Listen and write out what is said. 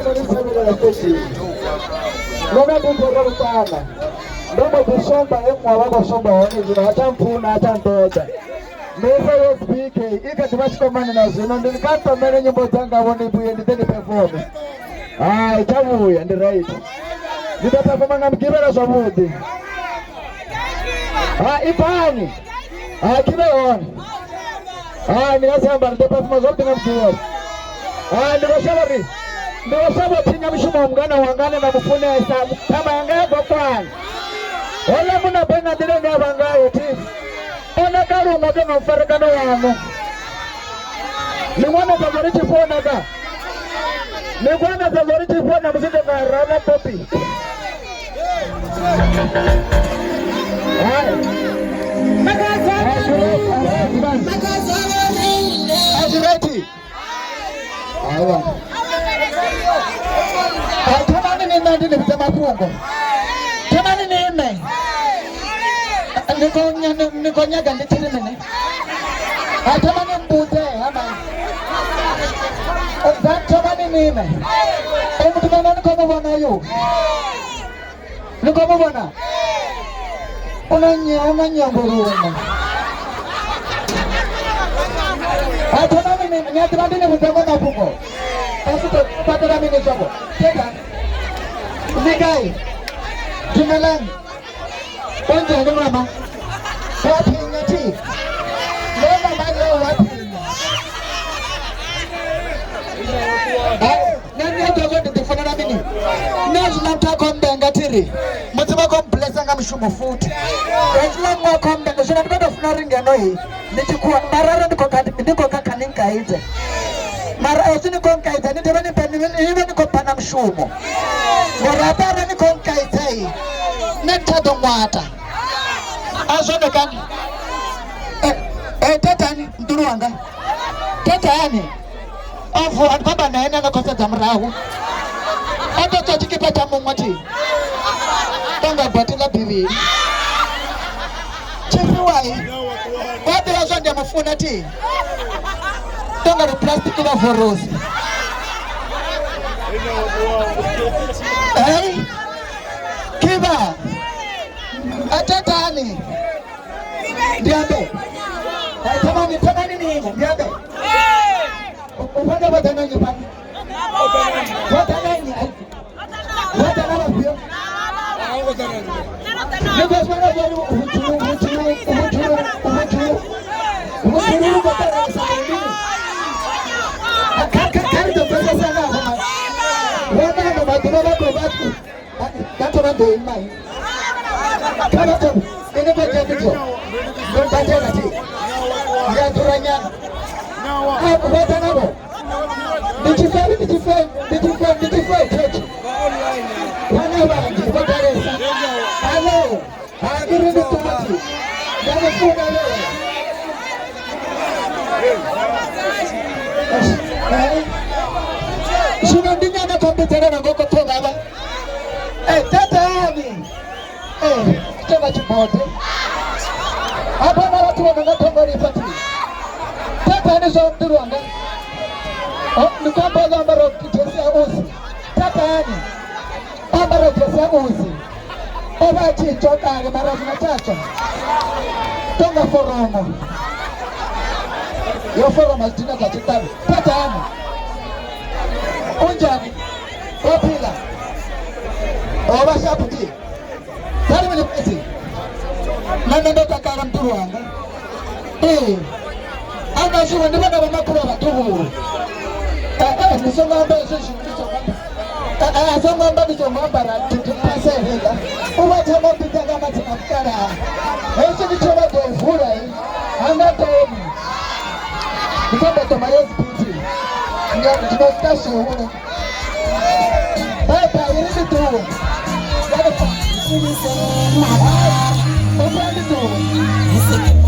muri sabira yakoshi nona dukora rutana ndomo bishomba emwa wako shomba wani zina hata mpuna hata ntoja Mesa yo speak ika tibashikamana nazo ndilikanta mene nyimbo zanga woni buye nditeni perform chabuya ndi right nditaperforma ngamkibera zwavudi ipani kibe on ndikasamba nditaperforma zwavudi ngamkibera ndikashaba tinya mshumo mngana wangane na kufunesa kama yangaye bokwana wala muna pena ndire ngabangayo ti ona karunga kama mfarakano wangu nimwana tazori chifona ka nikwana tazori chifona msinde karana popi Ajireti awa tamani ni nandi ni mtema pungo tamani ni ime nikonyaga nditiri mene tamani mbute ama tamani ni ime omutumana nikomubona yo nikomubona unanyamburuma tamani ni ime nyatirandi ni mtema na pungo Pasito patara mini sobo. Teka. Zikai. Tumelang. Ponja ndo mama. Wapi ngati. Lema mayo wapi. Nani atoka ndifana mini. Nazi namtaka mbengatiri. Mutuma ko blessa ngamshumo futhi. Ngizila ngakho mbenga shona ndikho funa ringeno hi. Ndikuwa marara ndiko kakaninga ize. Mara usini konkaita ni tebani pani hivi ni kopana mshumo morabara ni konkaita hii netado mwata azone kani tetani nduruanga tetani afu baba naenda na kosa zamrahu hata tutikipata mumati tonga batila bibi chifu wai wapi azonde mafuna ti tonga ni plastic na forosi kiba atatani ndiambe tamani nini ndiambe upande watanani pani watanani pia nikoswana bwana uhuturu Tanto mando imai. Kama tu ini baca video. Baca nanti. Ya turanya. Aku baca nabo. Ditifai kecil. Mana lagi baca resa. Halo. Akhirnya itu mati. Jangan pun halo. Sunandinya na komputer na goko to baba. Tatani. Chama chipote. Hapa na watu wanatongori pati. Tatani zo nduruanga. Nikamba ambaro kitesa uzi. Tatani. Ambaro kitesa uzi. Oba chicho kage marazi na chacho. Tonga foromo. Yo foromo zina za chitani. Tatani. Unjani. Opila. Oba shaputi. Tari mwenye pesi. Nando kakara mturuanga. Anga shuwa ndiba na mamakura watuhu. Nisonga ambayo sisi nisonga. Songa ambayo nisonga ambara tutupase hega. Uwa chamo pitanga matina mkara. Esi nichowa kufura hii. Anga tomi. Nikamba tomayezi piti. Nga tunastasi uhuno. Papa, irisi tu. Open the door.